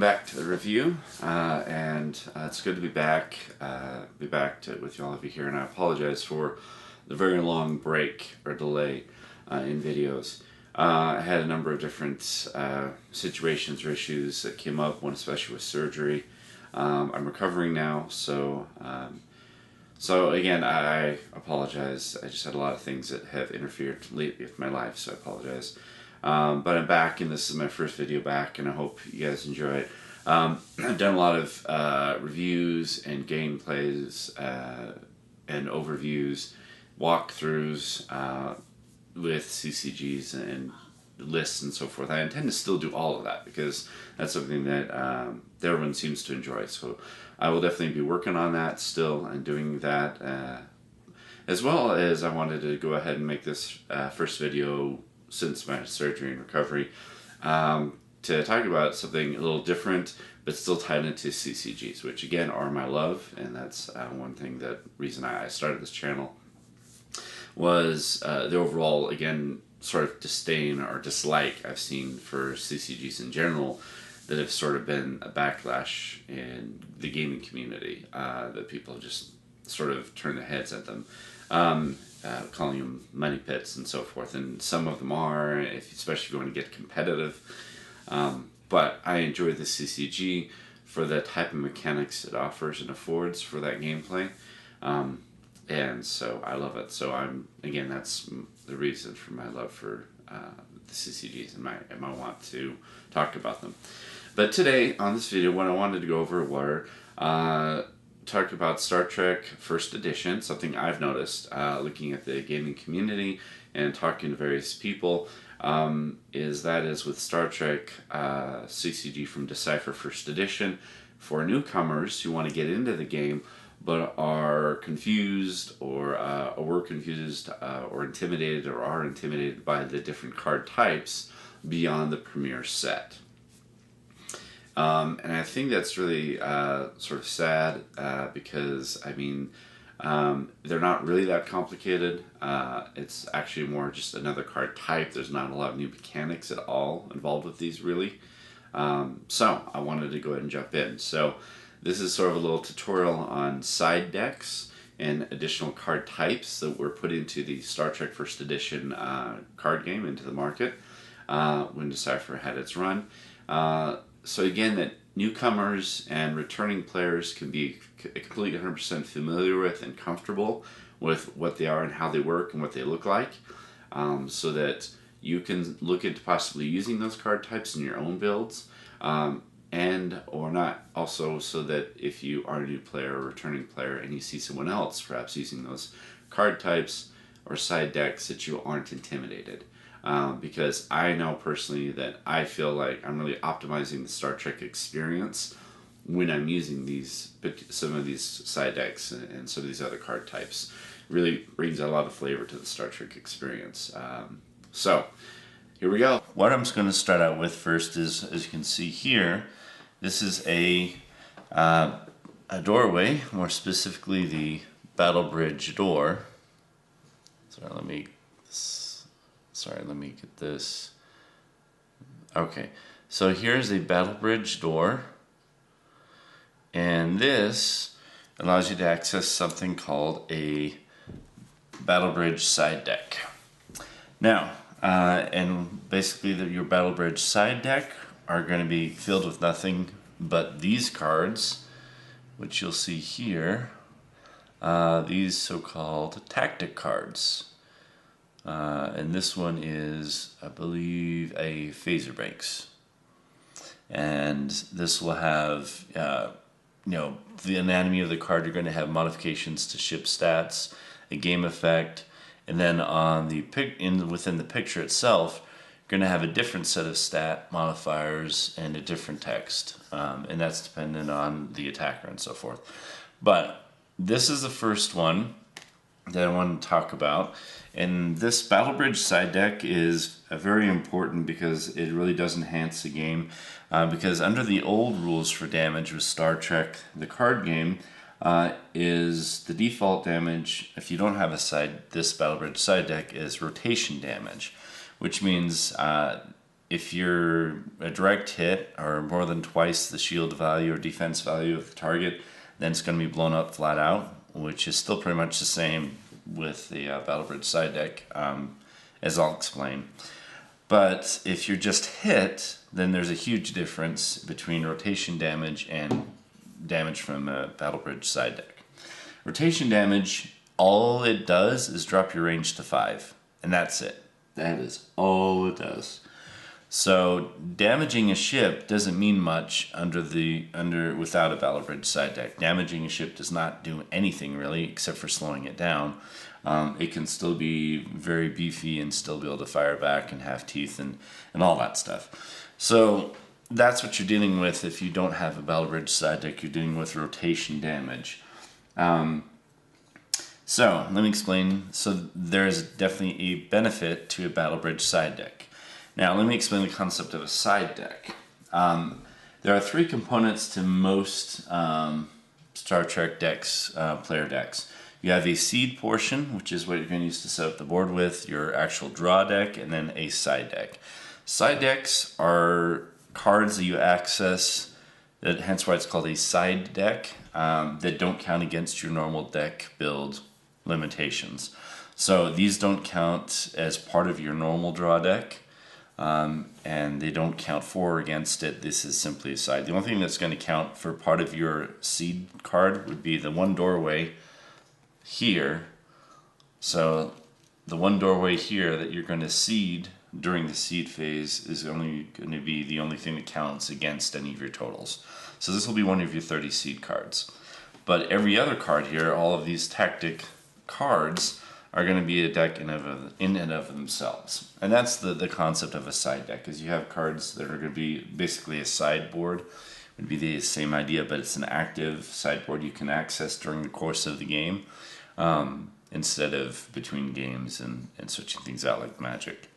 back to the review, and it's good to be back. With all of you here, and I apologize for the very long break or delay in videos. I had a number of different situations or issues that came up, one especially with surgery. I'm recovering now, so again, I apologize. I just had a lot of things that have interfered lately with my life, so I apologize. But I'm back, and this is my first video back, and I hope you guys enjoy it. I've done a lot of reviews and gameplays and overviews, walkthroughs with CCGs and lists and so forth. I intend to still do all of that because that's something that everyone seems to enjoy. So I will definitely be working on that still and doing that, as well as I wanted to go ahead and make this first video since my surgery and recovery, to talk about something a little different but still tied into CCGs, which again are my love, and that's one thing, that reason I started this channel was the overall, again, sort of disdain or dislike I've seen for CCGs in general that have sort of been a backlash in the gaming community, that people just sort of turn their heads at them. Calling them money pits and so forth, and some of them are, especially if you want to get competitive. But I enjoy the CCG for the type of mechanics it offers and affords for that gameplay, and so I love it. So again, that's the reason for my love for the CCGs and my want to talk about them. But today on this video, what I wanted to go over were talk about Star Trek First Edition, something I've noticed looking at the gaming community and talking to various people, is with Star Trek CCG from Decipher First Edition, for newcomers who want to get into the game but are confused or were confused or intimidated or are intimidated by the different card types beyond the premier set. And I think that's really sort of sad, because, I mean, they're not really that complicated. It's actually more just another card type. There's not a lot of new mechanics at all involved with these, really. So I wanted to go ahead and jump in. So this is sort of a little tutorial on side decks and additional card types that were put into the Star Trek First Edition card game, into the market, when Decipher had its run. So again, that newcomers and returning players can be completely 100% familiar with and comfortable with what they are and how they work and what they look like, so that you can look into possibly using those card types in your own builds, and or not, also so that if you are a new player or returning player and you see someone else perhaps using those card types or side decks, that you aren't intimidated. Because I know personally that I feel like I'm really optimizing the Star Trek experience when I'm using some of these side decks and some of these other card types. It really brings a lot of flavor to the Star Trek experience. So here we go. What I'm just going to start out with first is, as you can see here, this is a doorway, more specifically the Battle Bridge door. Sorry, let me get this. Okay, so here's a Battle Bridge door, and this allows you to access something called a Battle Bridge side deck. Now, and basically your Battle Bridge side deck are going to be filled with nothing but these cards, which you'll see here, these so-called tactic cards. And this one is, I believe, a phaser banks, and this will have, the anatomy of the card. You're going to have modifications to ship stats, a game effect, and then on the within the picture itself, you're going to have a different set of stat modifiers and a different text, and that's dependent on the attacker and so forth. But this is the first one that I want to talk about, and this Battle Bridge side deck is very important because it really does enhance the game, because under the old rules for damage with Star Trek, the card game, is the default damage, if you don't have this Battle Bridge side deck, is rotation damage, which means if you're a direct hit or more than twice the shield value or defense value of the target, then it's going to be blown up flat out, which is still pretty much the same with the Battle Bridge side deck, as I'll explain. But if you're just hit, then there's a huge difference between rotation damage and damage from a Battle Bridge side deck. Rotation damage, all it does is drop your range to 5, and that's it. That is all it does. So damaging a ship doesn't mean much without a Battle Bridge side deck. Damaging a ship does not do anything really except for slowing it down. It can still be very beefy and still be able to fire back and have teeth and all that stuff. So that's what you're dealing with if you don't have a Battle Bridge side deck. You're dealing with rotation damage. So let me explain. So there's definitely a benefit to a Battle Bridge side deck. Now let me explain the concept of a side deck. There are 3 components to most Star Trek decks, player decks. You have a seed portion, which is what you're going to use to set up the board with, your actual draw deck, and then a side deck. Side decks are cards that you access, hence why it's called a side deck, that don't count against your normal deck build limitations. So these don't count as part of your normal draw deck, and they don't count for or against it. This is simply a side. The only thing that's going to count for part of your seed card would be the one doorway here. So the one doorway here that you're going to seed during the seed phase is only going to be the only thing that counts against any of your totals. So this will be one of your 30 seed cards. But every other card here, all of these tactic cards, are going to be a deck in and of themselves. And that's the concept of a side deck, is you have cards that are going to be basically a sideboard. Would be the same idea, but it's an active sideboard you can access during the course of the game, instead of between games and switching things out like Magic.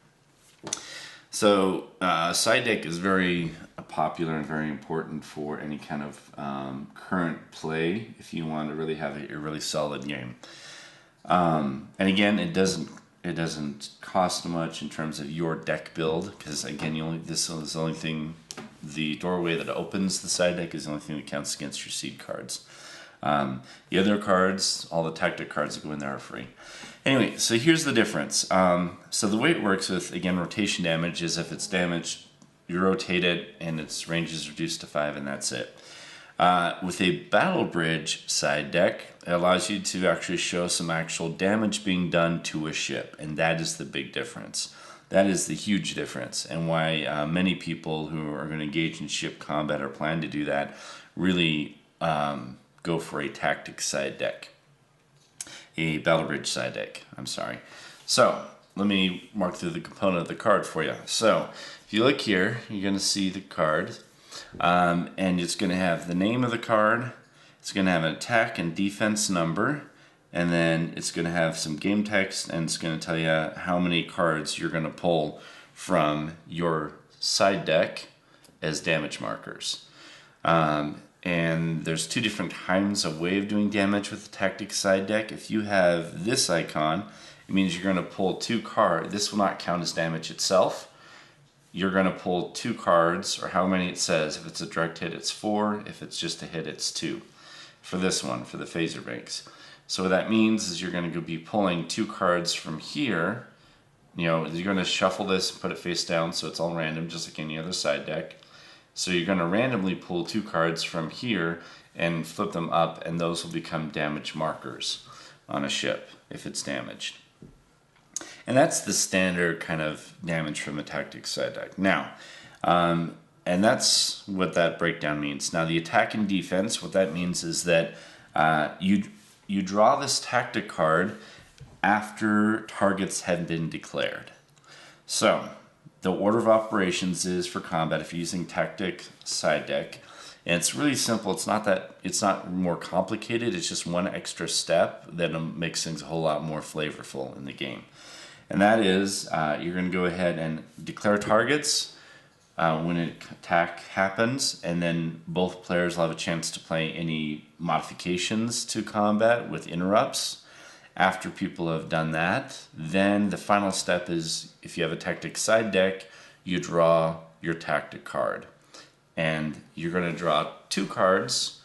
So side deck is very popular and very important for any kind of current play if you want to really have a really solid game. And again, it doesn't cost much in terms of your deck build, because again, this is the only thing. The doorway that opens the side deck is the only thing that counts against your seed cards. The other cards, all the tactic cards that go in there, are free. Anyway, so here's the difference. So the way it works with, again, rotation damage is if it's damaged, you rotate it and its range is reduced to 5, and that's it. With a Battle Bridge side deck, it allows you to actually show some actual damage being done to a ship, and that is the big difference. That is the huge difference, and why many people who are going to engage in ship combat or plan to do that really go for a tactic side deck. A Battle Bridge side deck, I'm sorry. So, let me mark through the component of the card for you. So, if you look here, you're going to see the card, and it's going to have the name of the card, it's going to have an attack and defense number, and then it's going to have some game text, and it's going to tell you how many cards you're going to pull from your side deck as damage markers. And there's 2 different kinds of way of doing damage with the tactic side deck. If you have this icon, it means you're going to pull 2 cards. This will not count as damage itself. You're going to pull 2 cards, or how many it says. If it's a direct hit, it's 4. If it's just a hit, it's 2. For this one, for the phaser banks. So what that means is you're going to be pulling 2 cards from here. You're going to shuffle this and put it face down so it's all random, just like any other side deck. So you're going to randomly pull 2 cards from here and flip them up, and those will become damage markers on a ship if it's damaged. And that's the standard kind of damage from a tactic side deck. Now, and that's what that breakdown means. Now, the attack and defense, what that means is that you draw this tactic card after targets have been declared. So, the order of operations is for combat if you're using tactic side deck, and it's really simple. It's not more complicated. It's just one extra step that makes things a whole lot more flavorful in the game. And that is, you're going to go ahead and declare targets when an attack happens, and then both players will have a chance to play any modifications to combat with interrupts. After people have done that, then the final step is, if you have a tactic side deck, you draw your tactic card. And you're going to draw 2 cards,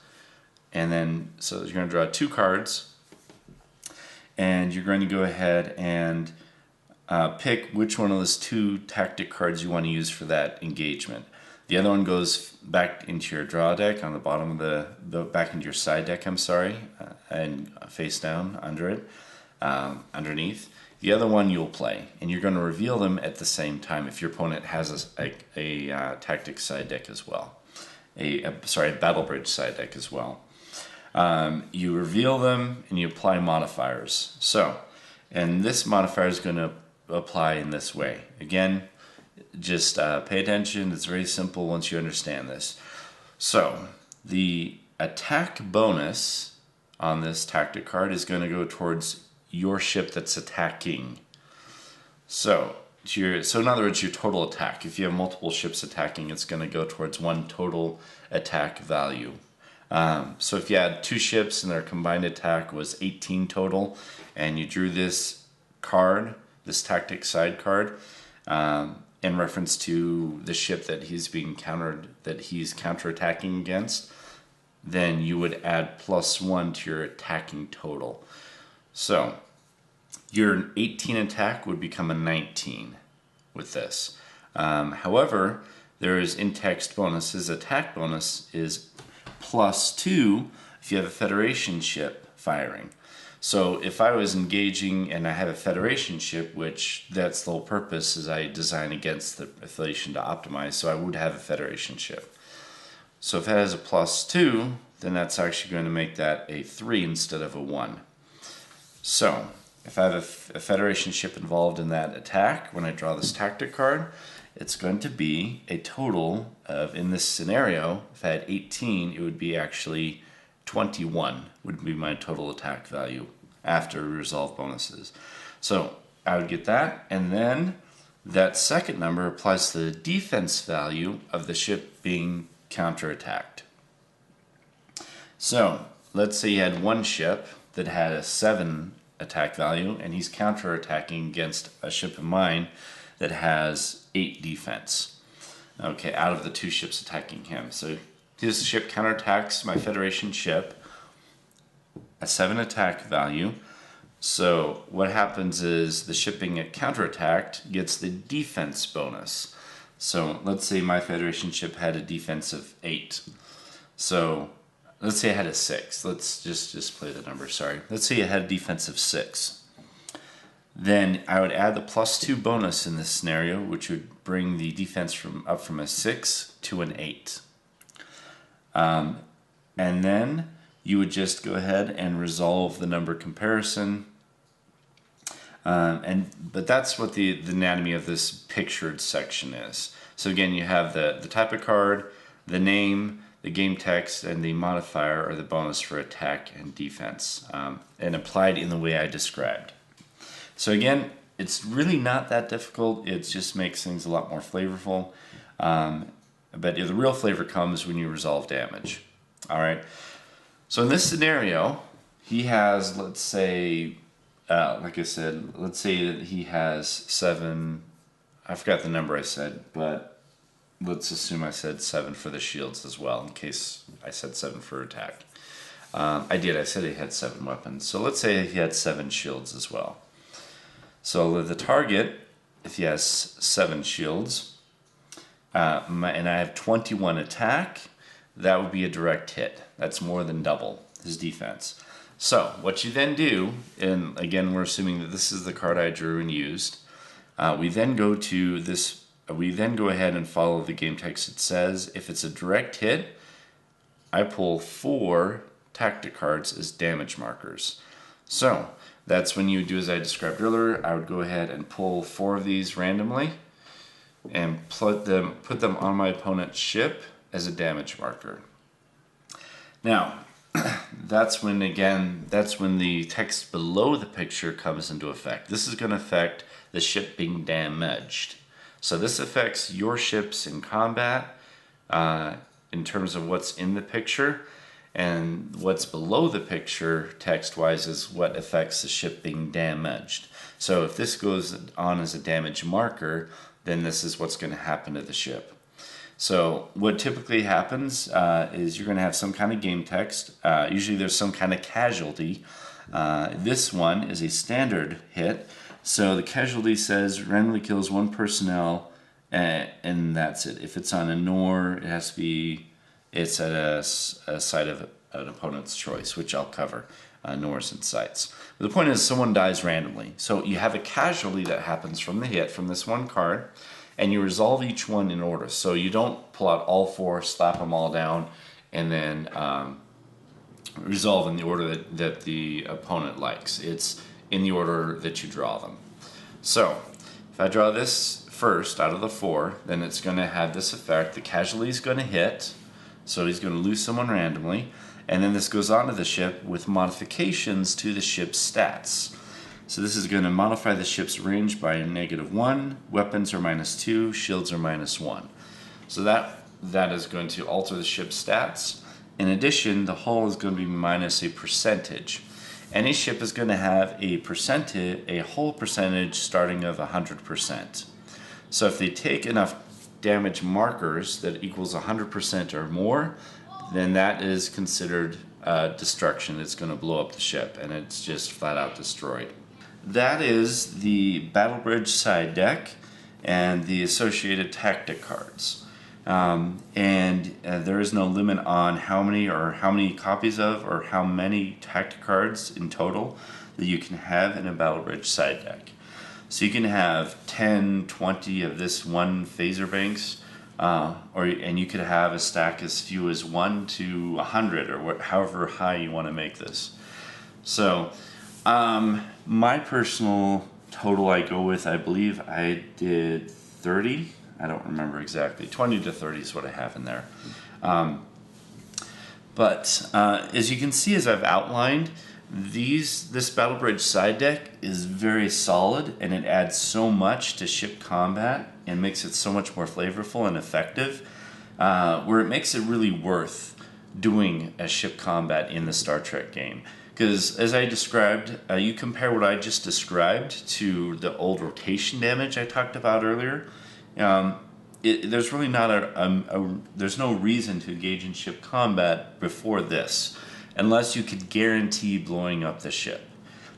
and then, so you're going to draw 2 cards, and you're going to go ahead and pick which one of those 2 tactic cards you want to use for that engagement. The other one goes back into your draw deck on the bottom of the back into your side deck, I'm sorry, and face down under it, underneath. The other one you'll play, and you're going to reveal them at the same time if your opponent has a tactic side deck as well. A battle bridge side deck as well. You reveal them and you apply modifiers. So, and this modifier is going to apply in this way. Again, just pay attention. It's very simple once you understand this. So, the attack bonus on this tactic card is going to go towards your ship that's attacking. So in other words, your total attack. If you have multiple ships attacking, it's going to go towards 1 total attack value. So if you had 2 ships and their combined attack was 18 total, and you drew this card, this tactic side card, in reference to the ship that he's counterattacking against, then you would add +1 to your attacking total. So your 18 attack would become a 19 with this. However, there is in-text bonuses. Attack bonus is +2 if you have a Federation ship firing. So if I was engaging and I have a Federation ship, which that's the whole purpose, is I design against the affiliation to optimize, so I would have a Federation ship. So if it has a +2, then that's actually going to make that a 3 instead of a 1. So if I have a Federation ship involved in that attack, when I draw this tactic card, it's going to be a total of, in this scenario, if I had 18, it would be actually 21 would be my total attack value after resolve bonuses. So I would get that, and then that second number applies to the defense value of the ship being counterattacked. So let's say you had 1 ship that had a 7 attack value, and he's counterattacking against a ship of mine that has 8 defense. Okay, out of the 2 ships attacking him. So his ship counterattacks my Federation ship, a 7 attack value. So what happens is the ship being counterattacked gets the defense bonus. So let's say my Federation ship had a defense of 8. So let's say I had a 6. Let's just play the number, sorry. Let's say I had a defense of 6. Then I would add the +2 bonus in this scenario, which would bring the defense up from a 6 to an 8. And then you would just go ahead and resolve the number comparison. But that's what the anatomy of this pictured section is. So again, you have the type of card, the name, the game text, and the modifier or the bonus for attack and defense, and applied in the way I described. So again, it's really not that difficult. It just makes things a lot more flavorful. But the real flavor comes when you resolve damage. All right. So in this scenario, he has, let's say, like I said, let's say that he has 7. I forgot the number I said, but let's assume I said 7 for the shields as well, in case I said 7 for attack. I said he had 7 weapons. So let's say he had 7 shields as well. So the target, if he has 7 shields, and I have 21 attack, that would be a direct hit. That's more than double his defense. So what you then do, and again we're assuming that this is the card I drew and used, we then go to this. We then go ahead and follow the game text. It says if it's a direct hit, I pull 4 tactic cards as damage markers. So that's when you do as I described earlier. I would go ahead and pull 4 of these randomly and put them on my opponent's ship as a damage marker. Now, that's when the text below the picture comes into effect. This is going to affect the ship being damaged. So this affects your ships in combat in terms of what's in the picture, and what's below the picture text-wise is what affects the ship being damaged. So if this goes on as a damage marker, then this is what's going to happen to the ship. So what typically happens is you're going to have some kind of game text. Usually there's some kind of casualty. This one is a standard hit. So the casualty says randomly kills 1 personnel, and that's it. If it's on a NOR, it has to be, it's at a site of an opponent's choice, which I'll cover, NORs and sites. But the point is someone dies randomly. So you have a casualty that happens from the hit, from this one card, and you resolve each one in order. So you don't pull out all 4, slap them all down, and then resolve in the order that the opponent likes. It's in the order that you draw them. So if I draw this first out of the 4, then it's going to have this effect. The casualty is going to hit, so he's going to lose someone randomly, and then this goes onto the ship with modifications to the ship's stats. So this is going to modify the ship's range by -1, weapons are -2, shields are -1. So that is going to alter the ship's stats. In addition, the hull is going to be minus a percentage. Any ship is going to have a hull percentage starting of 100%. So if they take enough damage markers that equals 100% or more, then that is considered destruction. It's going to blow up the ship, and it's just flat out destroyed. That is the Battle Bridge side deck and the associated tactic cards. There is no limit on how many copies of or how many tactic cards in total that you can have in a Battle Bridge side deck. So you can have 10, 20 of this one phaser banks, and you could have a stack as few as 1 to 100, or however high you want to make this. So my personal total I go with, I believe I did 30. I don't remember exactly. 20 to 30 is what I have in there. As you can see, as I've outlined, this Battle Bridge side deck is very solid, and it adds so much to ship combat and makes it so much more flavorful and effective, where it makes it really worth doing a ship combat in the Star Trek game. Because as I described, you compare what I just described to the old rotation damage I talked about earlier. There's really not there's no reason to engage in ship combat before this, unless you could guarantee blowing up the ship.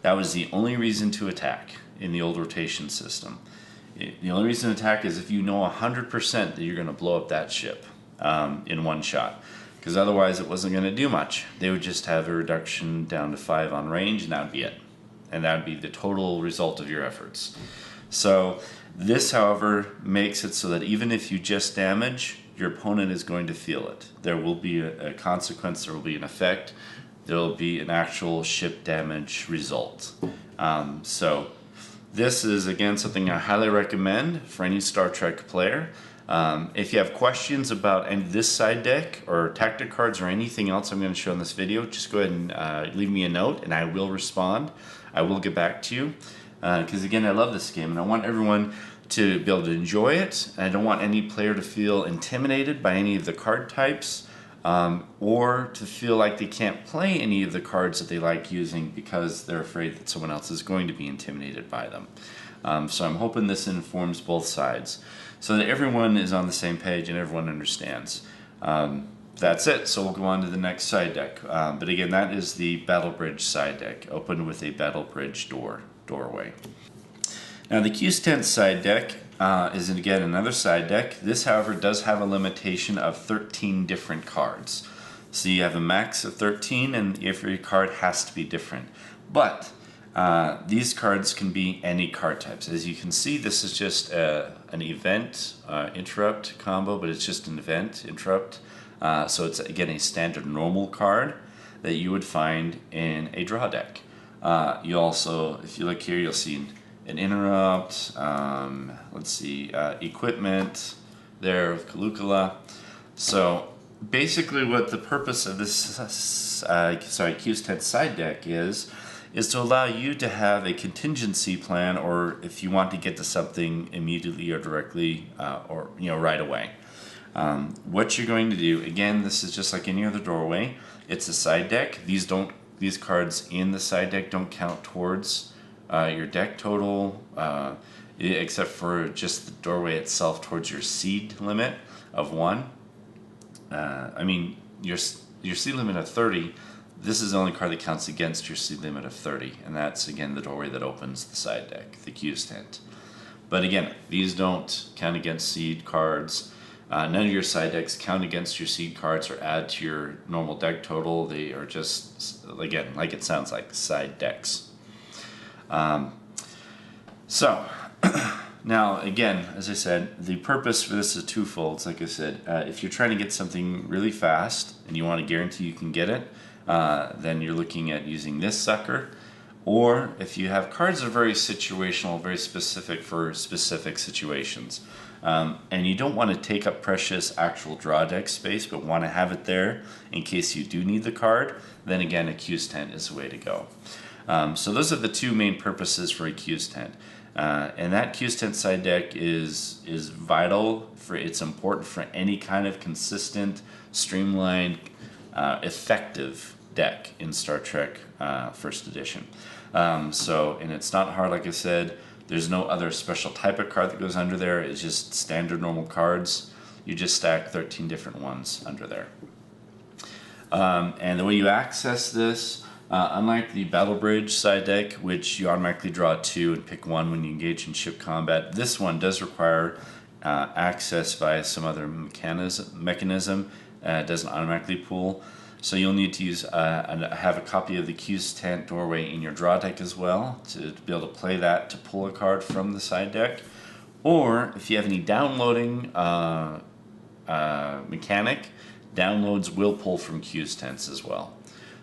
That was the only reason to attack in the old rotation system. The only reason to attack is if you know 100% that you're going to blow up that ship in one shot, because otherwise it wasn't going to do much. They would just have a reduction down to 5 on range, and that would be it. And that would be the total result of your efforts. So this, however, makes it so that even if you just damage, your opponent is going to feel it. There will be a consequence, there will be an effect, there will be an actual ship damage result. So this is, again, something I highly recommend for any Star Trek player. If you have questions about this side deck or tactic cards or anything else I'm going to show in this video, just go ahead and leave me a note and I will respond. I will get back to you. Because again, I love this game and I want everyone to be able to enjoy it. I don't want any player to feel intimidated by any of the card types, or to feel like they can't play any of the cards that they like using because they're afraid that someone else is going to be intimidated by them. So I'm hoping this informs both sides so that everyone is on the same page and everyone understands. That's it, so we'll go on to the next side deck. But again, that is the Battle Bridge side deck, opened with a Battle Bridge doorway. Now the Q's Tent side deck is again another side deck. This, however, does have a limitation of 13 different cards. So you have a max of 13, and every card has to be different. But these cards can be any card types. As you can see, this is just an event interrupt combo, but it's just an event interrupt. So it's, again, a standard normal card that you would find in a draw deck. You also, if you look here, you'll see an interrupt, let's see, equipment there with Caligula. So basically what the purpose of this Q's Tent side deck is to allow you to have a contingency plan, or if you want to get to something immediately or directly or right away. What you're going to do, again, this is just like any other doorway. It's a side deck. These cards in the side deck don't count towards your deck total. except for just the doorway itself towards your seed limit of 1. I mean, your seed limit of 30, this is the only card that counts against your seed limit of 30, and that's, again, the doorway that opens the side deck, the Q's tent. But again, these don't count against seed cards. None of your side decks count against your seed cards or add to your normal deck total. They are just, again, like it sounds like, side decks. So, now again, as I said, the purpose for this is twofold. Like I said, if you're trying to get something really fast and you want to guarantee you can get it, then you're looking at using this sucker. Or if you have cards that are very situational, very specific for specific situations, and you don't want to take up precious actual draw deck space, but want to have it there in case you do need the card, then again, a Q's tent is the way to go. So those are the two main purposes for a Q's tent. And that Q's tent side deck is vital for, it's important for any kind of consistent, streamlined, effective deck in Star Trek First Edition. And it's not hard, like I said. There's no other special type of card that goes under there. It's just standard normal cards. You just stack 13 different ones under there. And the way you access this, unlike the Battle Bridge side deck, which you automatically draw 2 and pick 1 when you engage in ship combat, this one does require access via some other mechanism. It doesn't automatically pull. So you'll need to use have a copy of the Q's tent doorway in your draw deck as well to be able to play that to pull a card from the side deck. Or if you have any downloading mechanic, downloads will pull from Q's tents as well.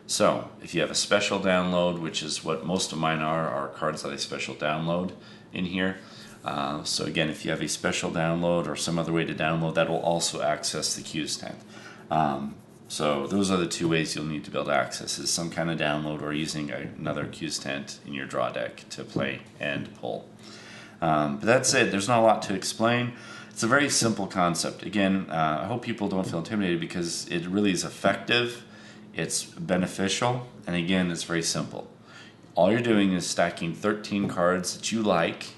So if you have a special download, which is what most of mine are cards that I special download in here. So again, if you have a special download or some other way to download, that will also access the Q's tent. So those are the two ways you'll need to be able to access, is some kind of download or using another Q's tent in your draw deck to play and pull. But that's it. There's not a lot to explain. It's a very simple concept. Again, I hope people don't feel intimidated because it really is effective. It's beneficial, and again, it's very simple. All you're doing is stacking 13 cards that you like,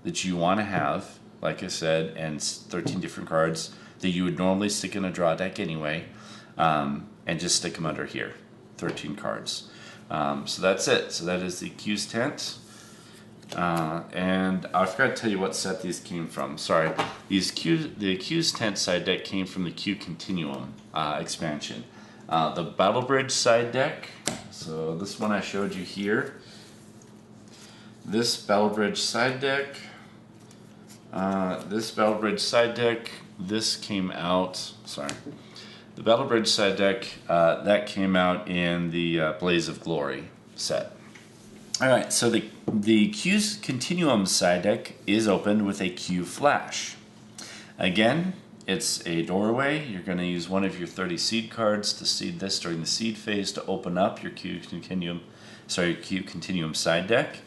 that you want to have, like I said, and 13 different cards that you would normally stick in a draw deck anyway, and just stick them under here, 13 cards. So that's it. So that is the Q's tent. And I forgot to tell you what set these came from. Sorry. The Q's tent side deck came from the Q Continuum expansion. The Battle Bridge side deck, so this one I showed you here. This Battle Bridge side deck, this came out, the Battle Bridge side deck, that came out in the Blaze of Glory set. Alright, so the Q's Continuum side deck is opened with a Q Flash. Again, it's a doorway. You're going to use one of your 30 seed cards to seed this during the seed phase to open up your Q Continuum side deck.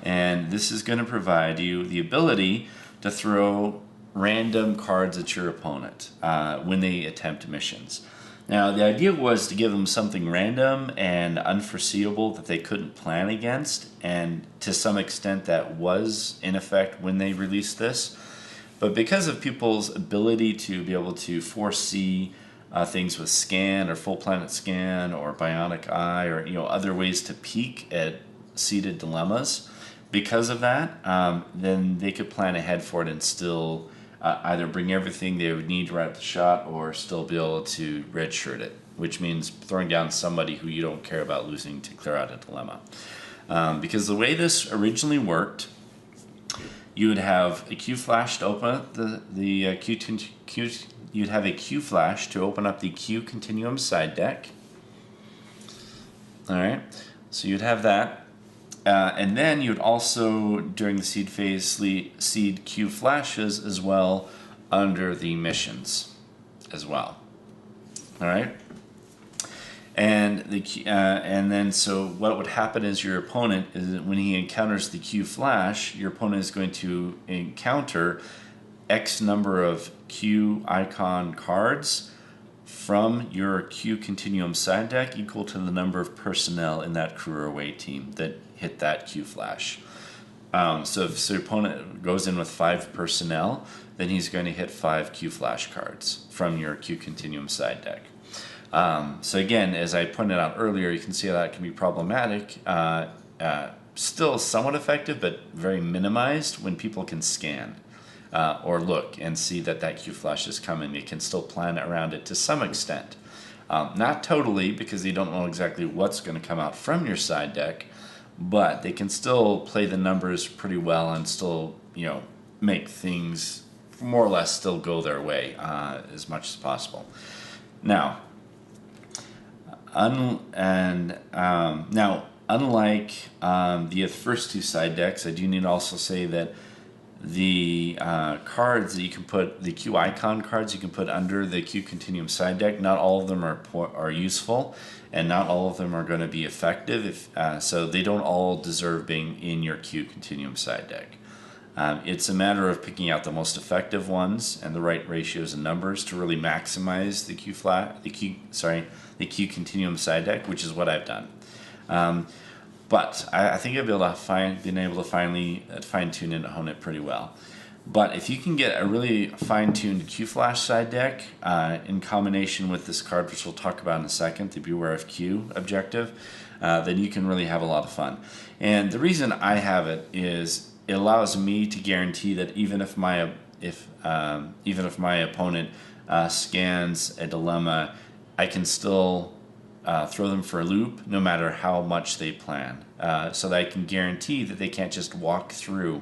And this is going to provide you the ability to throw random cards at your opponent when they attempt missions. Now, the idea was to give them something random and unforeseeable that they couldn't plan against, and to some extent that was in effect when they released this. But because of people's ability to be able to foresee things with scan or full planet scan or bionic eye or other ways to peek at seeded dilemmas, because of that, then they could plan ahead for it and still either bring everything they would need right at the shot or still be able to redshirt it, which means throwing down somebody who you don't care about losing to clear out a dilemma. Because the way this originally worked, you would have a Q Flash to open up you'd have a Q Flash to open up the Q Continuum side deck. All right, so you'd have that. And then you'd also, during the seed phase, seed Q Flashes as well under the missions as well. All right? And then so what would happen is your opponent, is when he encounters the Q Flash, your opponent is going to encounter X number of Q icon cards from your Q Continuum side deck equal to the number of personnel in that crew or away team that hit that Q Flash. So if your opponent goes in with 5 personnel, then he's going to hit 5 Q flash cards from your Q Continuum side deck. So again, as I pointed out earlier, you can see how that can be problematic. Still somewhat effective, but very minimized when people can scan or look and see that that Q flash is coming. They can still plan around it to some extent. Not totally, because they don't know exactly what's going to come out from your side deck, but they can still play the numbers pretty well and still, you know, make things more or less still go their way as much as possible. Now, unlike the first 2 side decks, I do need to also say that the cards that you can put, the Q icon cards you can put under the Q Continuum side deck, not all of them are useful, and not all of them are going to be effective. So they don't all deserve being in your Q Continuum side deck. It's a matter of picking out the most effective ones and the right ratios and numbers to really maximize the the Q Continuum side deck, which is what I've done. But I think I've been able to finally fine-tune and hone it pretty well. But if you can get a really fine-tuned Q-Flash side deck in combination with this card, which we'll talk about in a second, the Beware of Q objective, then you can really have a lot of fun. And the reason I have it is it allows me to guarantee that even if my opponent scans a dilemma, I can still throw them for a loop no matter how much they plan, so that I can guarantee that they can't just walk through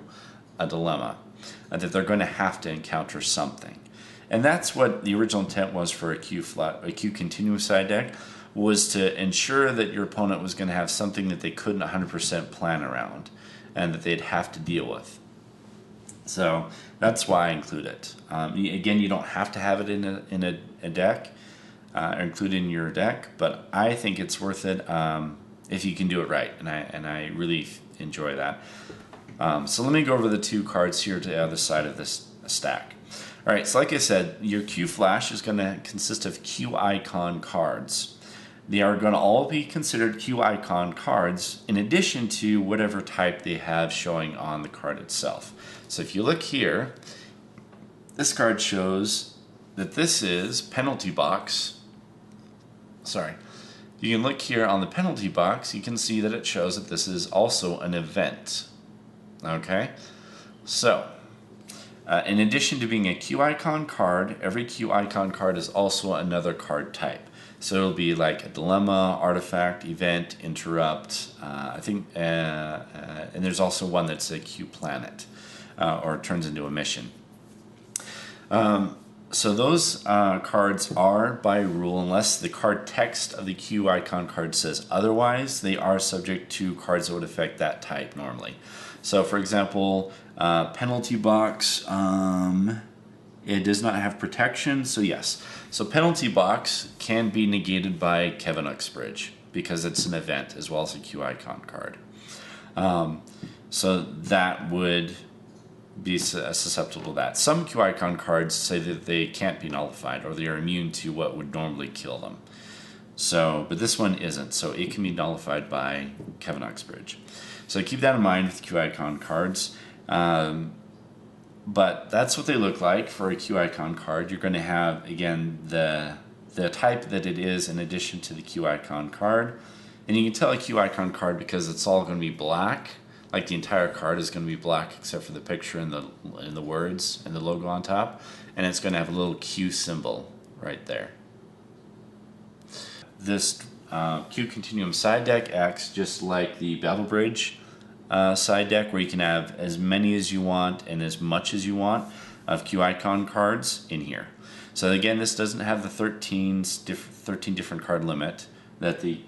a dilemma, that they're going to have to encounter something. And that's what the original intent was for a Q Continuum side deck, was to ensure that your opponent was going to have something that they couldn't 100% plan around and that they'd have to deal with. So that's why I include it. Again, you don't have to have it in a deck, or include it in your deck, but I think it's worth it if you can do it right, and I really enjoy that. So let me go over the 2 cards here to the other side of this stack. All right, so like I said, your Q Flash is going to consist of Q icon cards. They are going to all be considered Q icon cards in addition to whatever type they have showing on the card itself. So if you look here, this card shows that this is penalty box. Sorry. You can look here on the penalty box, you can see that it shows that this is also an event. Okay? So, in addition to being a Q icon card, every Q icon card is also another card type. So it'll be like a dilemma, artifact, event, interrupt, and there's also one that's a Q planet, or turns into a mission. So those cards are, by rule, unless the card text of the Q icon card says otherwise, they are subject to cards that would affect that type normally. So for example, penalty box, it does not have protection, so yes. So penalty box can be negated by Kevin Uxbridge because it's an event as well as a Q icon card. So that would be susceptible to that. Some Q icon cards say that they can't be nullified or they are immune to what would normally kill them. So, but this one isn't, so it can be nullified by Kevin Uxbridge. So keep that in mind with Q icon cards. But that's what they look like for a Q icon card. You're going to have, again, the type that it is in addition to the Q icon card. And you can tell a Q icon card because it's all going to be black. Like the entire card is going to be black except for the picture and the words and the logo on top. And it's going to have a little Q symbol right there. This Q Continuum side deck acts just like the Battle Bridge side deck, where you can have as many as you want and as much as you want of Q icon cards in here. So again, this doesn't have the 13 different card limit that the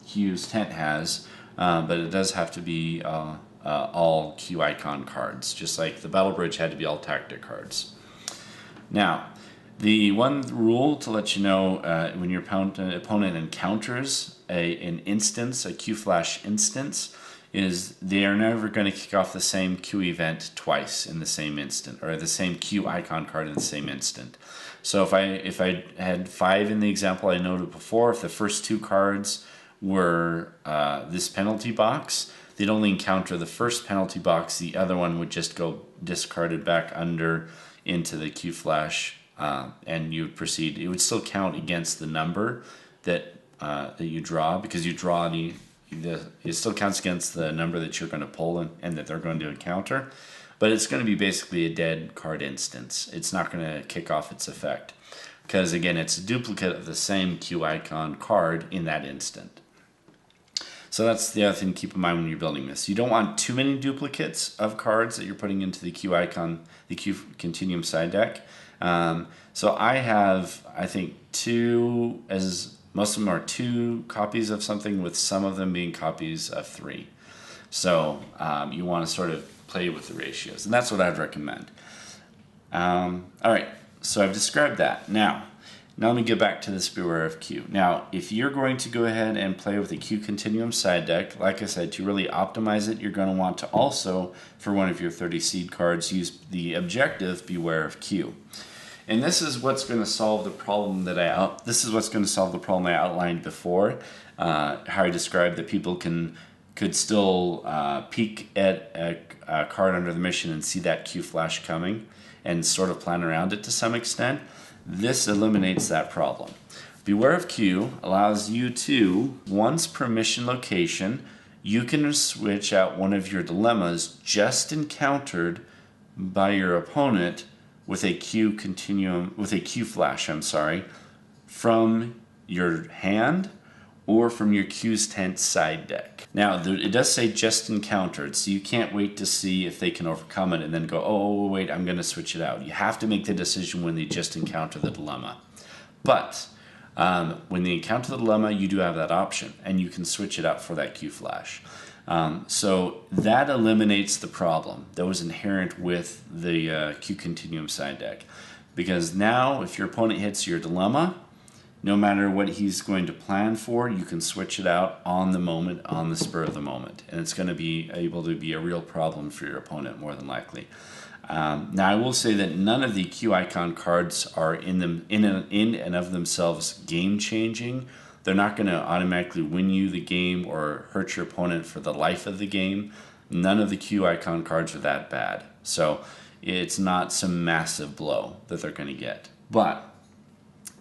Q's tent has, but it does have to be all Q icon cards, just like the Battle Bridge had to be all tactic cards. Now, the one rule to let you know when your opponent encounters an instance, a Q Flash instance, is they are never going to kick off the same Q event twice in the same instant, or the same Q icon card in the same instant. So if I had 5 in the example I noted before, if the first 2 cards were this penalty box, they'd only encounter the first penalty box. The other one would just go discarded back under into the Q flash, and you would proceed. It would still count against the number that you draw, because you draw it still counts against the number that you're going to pull and that they're going to encounter. But it's going to be basically a dead card instance. It's not going to kick off its effect, because again, it's a duplicate of the same Q icon card in that instant. So that's the other thing to keep in mind when you're building this. You don't want too many duplicates of cards that you're putting into the Q icon, the Q Continuum side deck. So I have, I think, most of them are 2 copies of something, with some of them being copies of 3. So you want to sort of play with the ratios, and that's what I'd recommend. All right, so I've described that. Now let me get back to this Beware of Q. Now, if you're going to go ahead and play with the Q Continuum side deck, like I said, to really optimize it, you're going to want to also, for one of your 30 seed cards, use the objective Beware of Q. And this is what's going to solve the problem that I outlined before. How I described that people could still peek at a card under the mission and see that Q flash coming and sort of plan around it to some extent. This eliminates that problem. Beware of Q allows you to, once per mission location, you can switch out one of your dilemmas just encountered by your opponent with a Q flash, from your hand or from your Q's Tent side deck. Now, it does say just encountered, so you can't wait to see if they can overcome it and then go, oh, wait, I'm going to switch it out. You have to make the decision when they just encounter the dilemma. But when they encounter the dilemma, you do have that option, and you can switch it out for that Q flash. So that eliminates the problem that was inherent with the Q Continuum side deck. Because now, if your opponent hits your dilemma, no matter what he's going to plan for, you can switch it out on the moment, on the spur of the moment. And it's going to be able to be a real problem for your opponent, more than likely. Now, I will say that none of the Q icon cards are in and of themselves game-changing. They're not going to automatically win you the game or hurt your opponent for the life of the game. None of the Q icon cards are that bad. So it's not some massive blow that they're going to get. But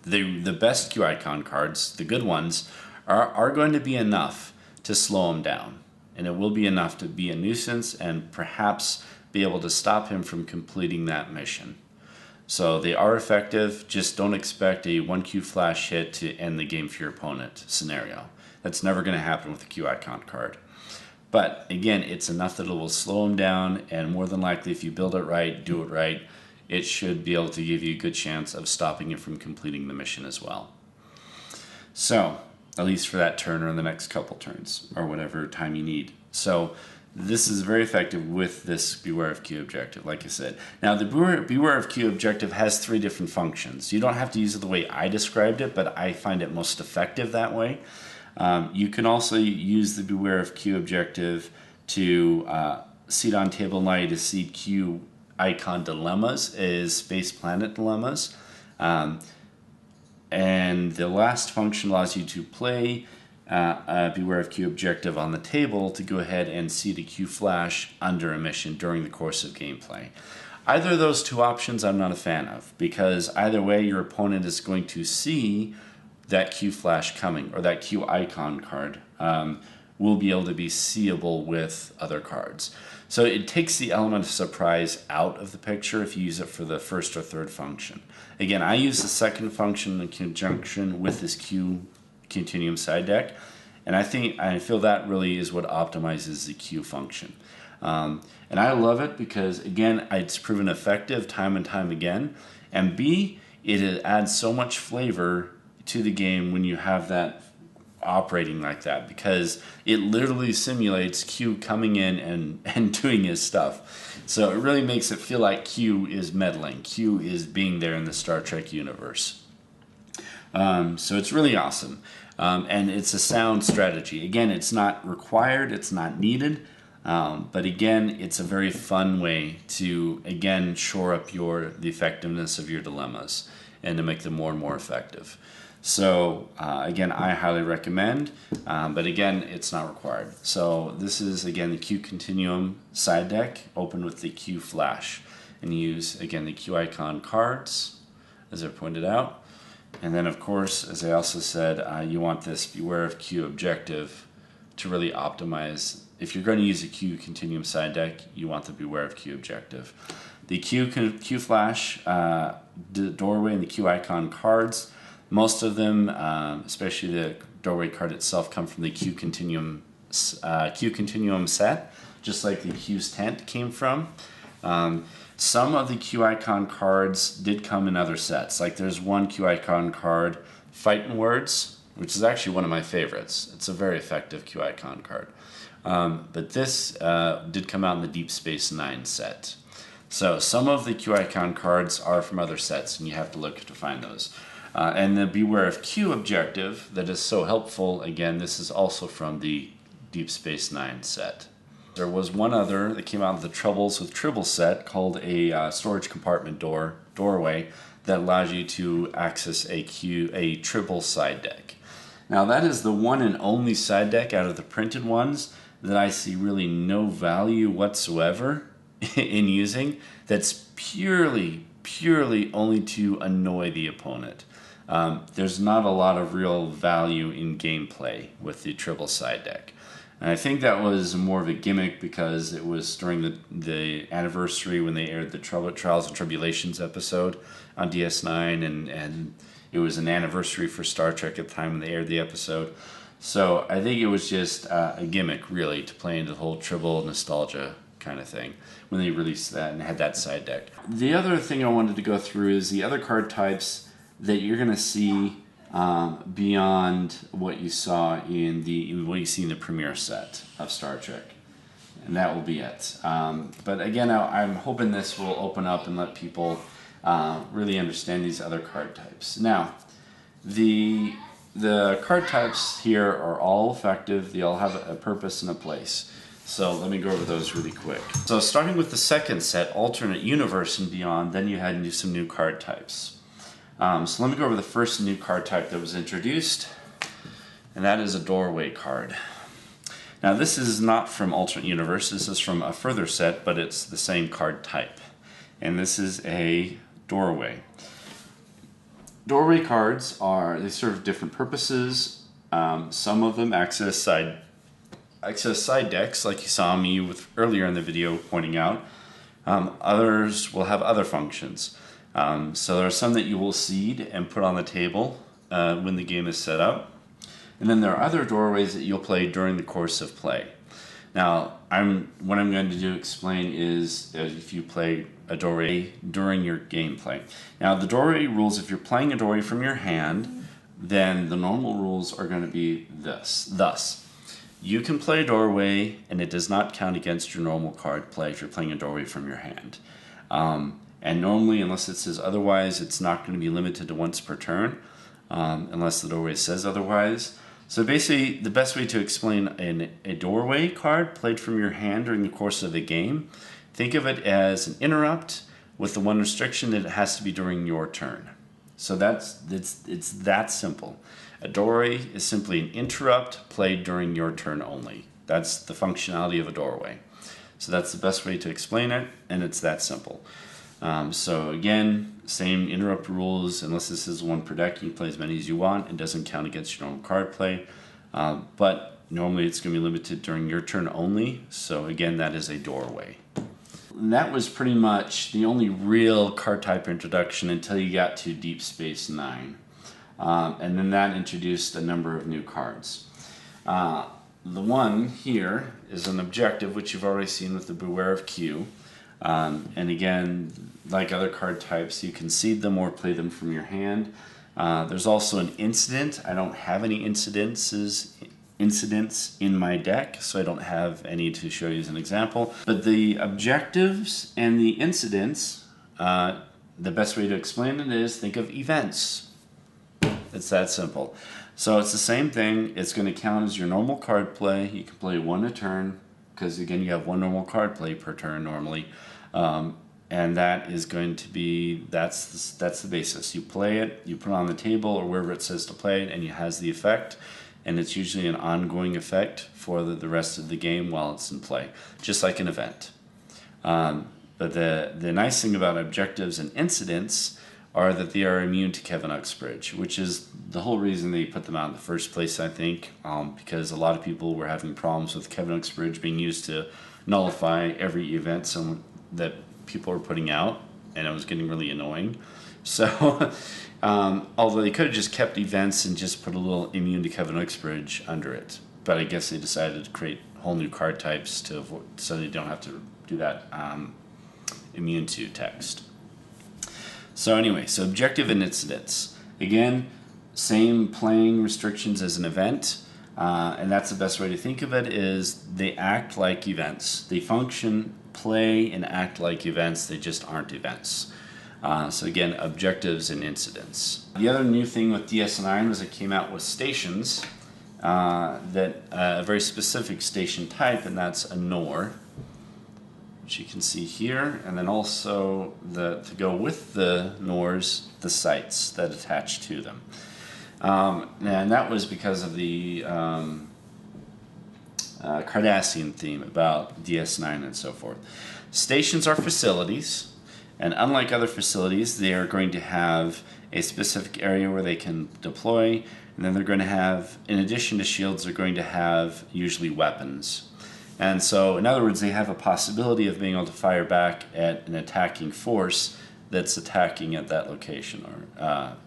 the best Q icon cards, the good ones, are going to be enough to slow him down. And it will be enough to be a nuisance and perhaps be able to stop him from completing that mission. So they are effective, just don't expect a 1Q flash hit to end the game for your opponent scenario. That's never going to happen with a Q icon card. But again, it's enough that it will slow him down, and more than likely, if you build it right, do it right, it should be able to give you a good chance of stopping you from completing the mission as well. So, at least for that turn or the next couple turns, or whatever time you need. So, this is very effective with this Beware of Q objective, like I said. Now, the Beware of Q objective has 3 different functions. You don't have to use it the way I described it, but I find it most effective that way. You can also use the Beware of Q objective to seed on table lie to seed Q icon dilemmas as Space Planet dilemmas. And the last function allows you to play Beware of Q objective on the table to go ahead and seed a Q flash under a mission during the course of gameplay. Either of those 2 options I'm not a fan of, because either way your opponent is going to see that Q flash coming, or that Q icon card will be able to be seeable with other cards. So it takes the element of surprise out of the picture if you use it for the first or third function. Again, I use the second function in conjunction with this Q Continuum side deck, and I feel that really is what optimizes the Q function. And I love it because, again, it's proven effective time and time again, and B, it adds so much flavor to the game when you have that operating like that, because it literally simulates Q coming in and doing his stuff. So it really makes it feel like Q is meddling. Q is being there in the Star Trek universe. So it's really awesome. And it's a sound strategy. Again, it's not required, it's not needed, but again, it's a very fun way to, again, shore up the effectiveness of your dilemmas and to make them more and more effective. So again, I highly recommend, but again, it's not required. So this is again the Q Continuum side deck, open with the Q Flash, and use again the Q icon cards, as I pointed out. And then of course, as I also said, you want this Beware of Q objective to really optimize. If you're going to use a Q Continuum side deck, you want the Beware of Q objective. The Q Flash, the doorway, and the Q icon cards, most of them, especially the doorway card itself, come from the Q Continuum set, just like the Q's tent came from. Some of the Q icon cards did come in other sets. Like there's one Q icon card, Fightin' Words, which is actually one of my favorites. It's a very effective Q icon card. But this did come out in the Deep Space Nine set. So some of the Q icon cards are from other sets, and you have to look to find those. And the Beware of Q objective that is so helpful, again, this is also from the Deep Space Nine set. There was one other that came out of the Troubles with Tribble set called a storage compartment doorway that allows you to access a Tribble side deck. Now that is the one and only side deck out of the printed ones that I see really no value whatsoever in using. That's purely only to annoy the opponent. There's not a lot of real value in gameplay with the Tribble side deck. And I think that was more of a gimmick because it was during the anniversary when they aired the Trials and Tribulations episode on DS9, and it was an anniversary for Star Trek at the time when they aired the episode. So I think it was just a gimmick, really, to play into the whole Tribble nostalgia kind of thing when they released that and had that side deck. The other thing I wanted to go through is the other card types that you're going to see beyond what you saw in what you see in the premiere set of Star Trek, and that will be it. But again, I'm hoping this will open up and let people really understand these other card types. Now, the card types here are all effective. They all have a purpose and a place. So let me go over those really quick. So starting with the second set, Alternate Universe and Beyond, then you had some new card types. So let me go over the first new card type that was introduced, and that is a Doorway card. Now this is not from Alternate Universe, this is from a further set, but it's the same card type. And this is a Doorway. Doorway cards they serve different purposes. Some of them access side decks, like you saw me with earlier in the video pointing out. Others will have other functions. So there are some that you will seed and put on the table when the game is set up. And then there are other doorways that you'll play during the course of play. Now, what I'm going to explain is if you play a doorway during your gameplay. Now, the doorway rules, if you're playing a doorway from your hand, then the normal rules are going to be this. Thus, you can play a doorway, and it does not count against your normal card play if you're playing a doorway from your hand. And normally, unless it says otherwise, it's not going to be limited to once per turn, unless the doorway says otherwise. So basically, the best way to explain a doorway card played from your hand during the course of the game, think of it as an interrupt with the one restriction that it has to be during your turn. So it's that simple. A doorway is simply an interrupt played during your turn only. That's the functionality of a doorway. So that's the best way to explain it, and it's that simple. So again, same interrupt rules. Unless this is one per deck, you can play as many as you want. It doesn't count against your normal card play. But normally it's going to be limited during your turn only. So again, that is a doorway. And that was pretty much the only real card type introduction until you got to Deep Space Nine. And then that introduced a number of new cards. The one here is an objective, which you've already seen with the Beware of Q. And again, like other card types, you can seed them or play them from your hand. There's also an incident. I don't have any incidents in my deck, so I don't have any to show you as an example. But the objectives and the incidents, the best way to explain it is think of events. It's that simple. So it's the same thing. It's going to count as your normal card play. You can play one a turn, because again, you have one normal card play per turn normally. and that is going to be, that's the basis. You play it, you put it on the table or wherever it says to play it, and it has the effect, and it's usually an ongoing effect for the rest of the game while it's in play, just like an event. But the nice thing about objectives and incidents are that they are immune to Kevin Uxbridge, which is the whole reason they put them out in the first place, I think, because a lot of people were having problems with Kevin Uxbridge being used to nullify every event that people were putting out, and it was getting really annoying. So, although they could have just kept events and just put a little immune to Kevin Uxbridge under it, but I guess they decided to create whole new card types to avoid, so they don't have to do that immune to text. So anyway, so objective and incidents. Again, same playing restrictions as an event, and that's the best way to think of it, is they act like events. They function, play, and act like events. They just aren't events. So again, objectives and incidents. The other new thing with DS9 was it came out with stations, that a very specific station type, and that's a NOR, which you can see here, and then also to go with the NORs, the sites that attach to them. And that was because of the Cardassian theme about DS9 and so forth. Stations are facilities, and unlike other facilities, they are going to have a specific area where they can deploy, and then they're going to have, in addition to shields, they're going to have usually weapons. And so, in other words, they have a possibility of being able to fire back at an attacking force that's attacking at that location.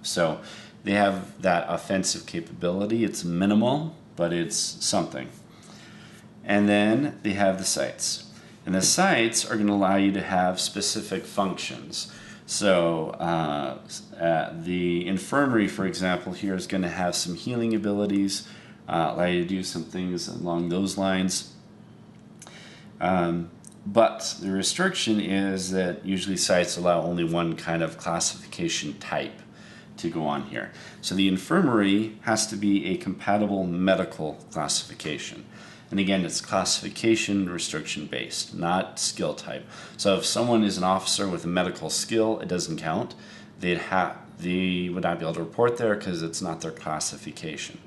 So they have that offensive capability. It's minimal, but it's something. And then they have the sites. And the sites are going to allow you to have specific functions. So the infirmary, for example, here is going to have some healing abilities, allow you to do some things along those lines. But the restriction is that usually sites allow only one kind of classification type to go on here. So the infirmary has to be a compatible medical classification. And again, it's classification restriction based, not skill type. So if someone is an officer with a medical skill, it doesn't count. They would not be able to report there because it's not their classification.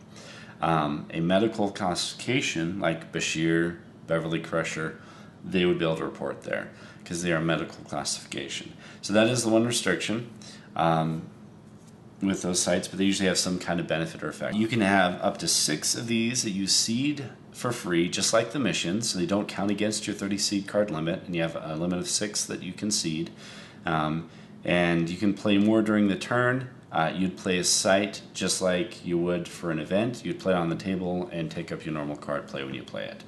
A medical classification like Bashir, Beverly Crusher, they would be able to report there because they are medical classification. So that is the one restriction with those sites, but they usually have some kind of benefit or effect. You can have up to 6 of these that you seed for free, just like the missions, so they don't count against your 30 seed card limit, and you have a limit of 6 that you can seed. And you can play more during the turn. You'd play a site just like you would for an event. You'd play it on the table and take up your normal card play when you play it.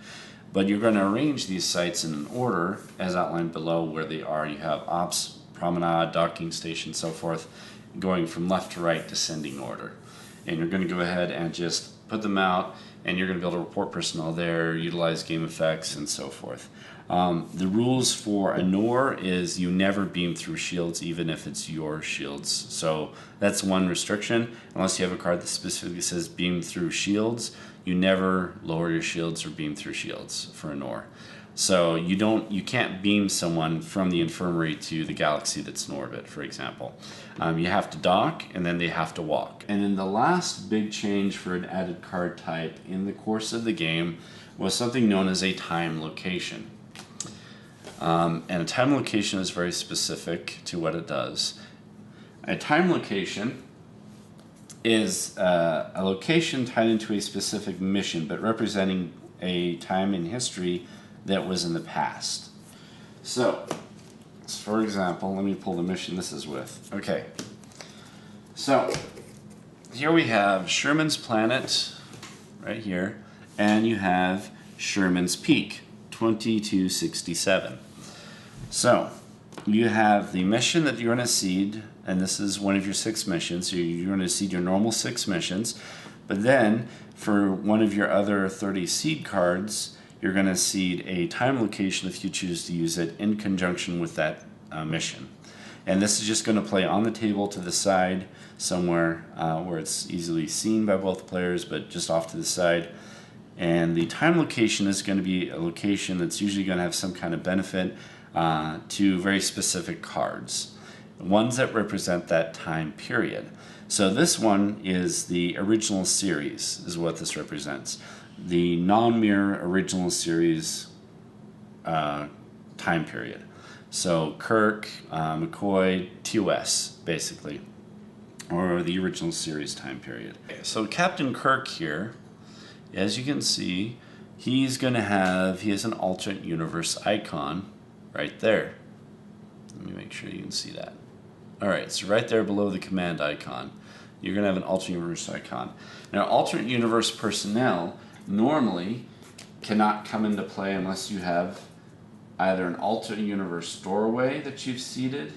But you're going to arrange these sites in an order as outlined below where they are. You have ops, promenade, docking station, so forth, going from left to right, descending order. And you're going to go ahead and just put them out, and you're going to be able to report personnel there, utilize game effects, and so forth. The rules for a NOR is you never beam through shields, even if it's your shields. So that's one restriction. Unless you have a card that specifically says beam through shields, you never lower your shields or beam through shields for a NOR. So you can't beam someone from the infirmary to the galaxy that's in orbit, for example. You have to dock, and then they have to walk. And then the last big change for an added card type in the course of the game was something known as a time location. And a time location is very specific to what it does. A time location is a location tied into a specific mission, but representing a time in history that was in the past. So, for example, let me pull the mission this is with. Okay, so here we have Sherman's Planet, right here, and you have Sherman's Peak, 2267. So, you have the mission that you're going to seed, and this is one of your 6 missions. So you're going to seed your normal 6 missions, but then for one of your other 30 seed cards, you're going to seed a time location if you choose to use it in conjunction with that mission. And this is just going to play on the table to the side somewhere where it's easily seen by both players, but just off to the side. And the time location is going to be a location that's usually going to have some kind of benefit to very specific cards, ones that represent that time period. So this one is the original series, is what this represents. The non-mirror original series time period. So Kirk, McCoy, TOS, basically, or the original series time period. So Captain Kirk here, as you can see, he has an alternate universe icon right there. Let me make sure you can see that. Alright, so right there below the command icon, you're going to have an alternate universe icon. Now, alternate universe personnel normally cannot come into play unless you have either an alternate universe doorway that you've seeded,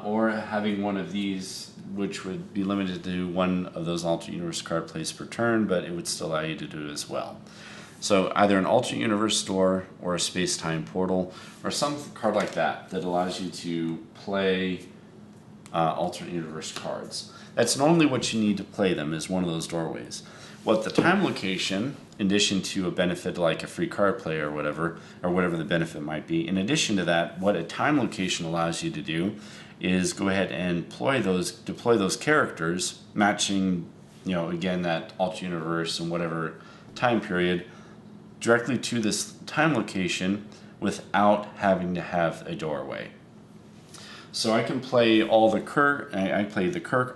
or having one of these, which would be limited to one of those alternate universe card plays per turn, but it would still allow you to do it as well. So either an alternate universe door or a space-time portal, or some card like that that allows you to play alternate universe cards. That's normally what you need to play them, is one of those doorways. What the time location, in addition to a benefit like a free card play or whatever the benefit might be, in addition to that, what a time location allows you to do is go ahead and deploy those characters, matching, again, that alternate universe and whatever time period, directly to this time location without having to have a doorway. So I can play all the Kirk,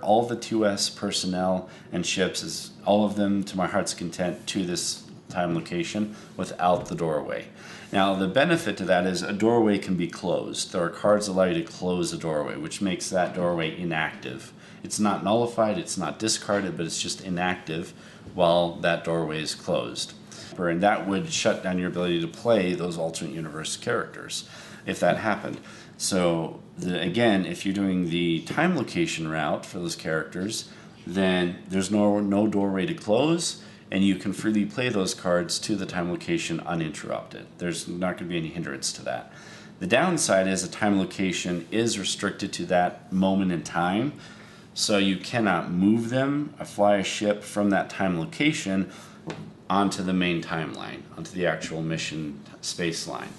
all the 2S personnel and ships, all of them to my heart's content, to this time location without the doorway. Now the benefit to that is a doorway can be closed. There are cards that allow you to close a doorway, which makes that doorway inactive. It's not nullified, it's not discarded, but it's just inactive while that doorway is closed. And that would shut down your ability to play those alternate universe characters if that happened. So again, if you're doing the time location route for those characters, then there's no doorway to close, and you can freely play those cards to the time location uninterrupted. There's not going to be any hindrance to that. The downside is the time location is restricted to that moment in time, so you cannot move them, fly a ship from that time location onto the main timeline, onto the actual mission space line.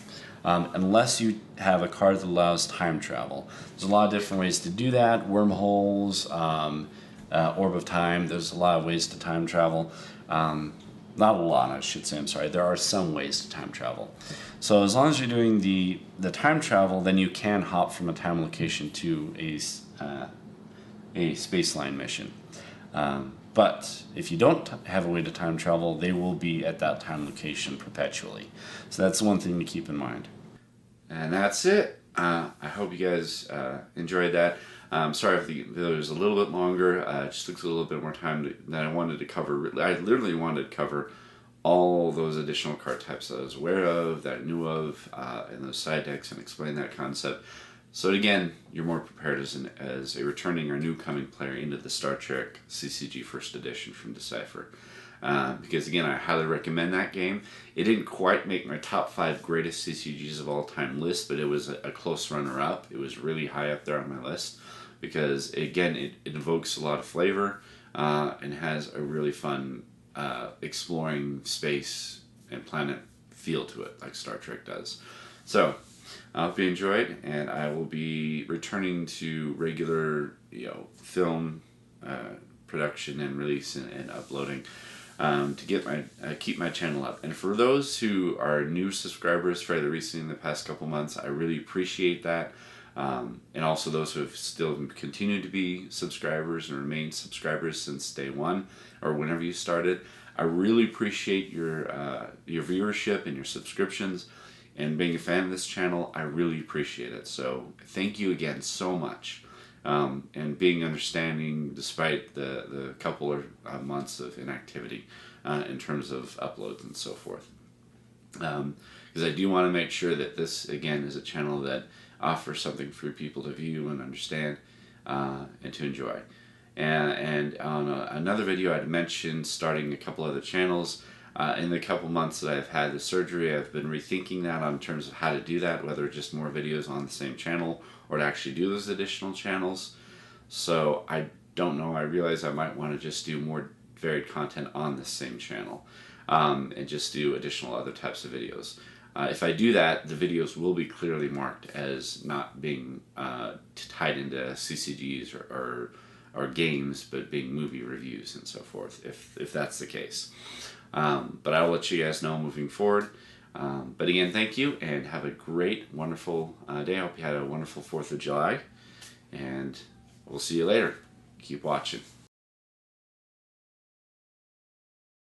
Unless you have a card that allows time travel. There's a lot of different ways to do that. Wormholes, Orb of Time, there's a lot of ways to time travel. Not a lot, I should say, I'm sorry. There are some ways to time travel. So as long as you're doing the time travel, then you can hop from a time location to a space line mission. But if you don't have a way to time travel, they will be at that time location perpetually. So that's one thing to keep in mind. And that's it. I hope you guys enjoyed that. Sorry if the video was a little bit longer. It just took a little bit more time than I wanted to cover. I literally wanted to cover all those additional card types that I was aware of, that I knew of, and those side decks, and explain that concept. So again, you're more prepared as a returning or new coming player into the Star Trek CCG First Edition from Decipher. Because again, I highly recommend that game. It didn't quite make my top 5 greatest CCGs of all time list, but it was a close runner-up. It was really high up there on my list because, again, it invokes a lot of flavor and has a really fun exploring space and planet feel to it, like Star Trek does. So I hope you enjoyed, and I will be returning to regular, film production and release and uploading to get keep my channel up. And for those who are new subscribers fairly recently in the past couple months, I really appreciate that. And also those who have still continued to be subscribers and remain subscribers since day one or whenever you started. I really appreciate your viewership and your subscriptions. And being a fan of this channel, I really appreciate it. So thank you again so much. And being understanding despite the couple of months of inactivity in terms of uploads and so forth. Because I do want to make sure that this, again, is a channel that offers something for people to view and understand and to enjoy. And on another video, I'd mentioned starting a couple other channels. In the couple months that I've had the surgery, I've been rethinking that in terms of how to do that, whether just more videos on the same channel or to actually do those additional channels. So I don't know. I realize I might want to just do more varied content on the same channel. and just do additional other types of videos. If I do that, the videos will be clearly marked as not being tied into CCGs or games, but being movie reviews and so forth, if that's the case. But I will let you guys know moving forward. But again, thank you, and have a great, wonderful day. I hope you had a wonderful 4th of July, and we'll see you later. Keep watching.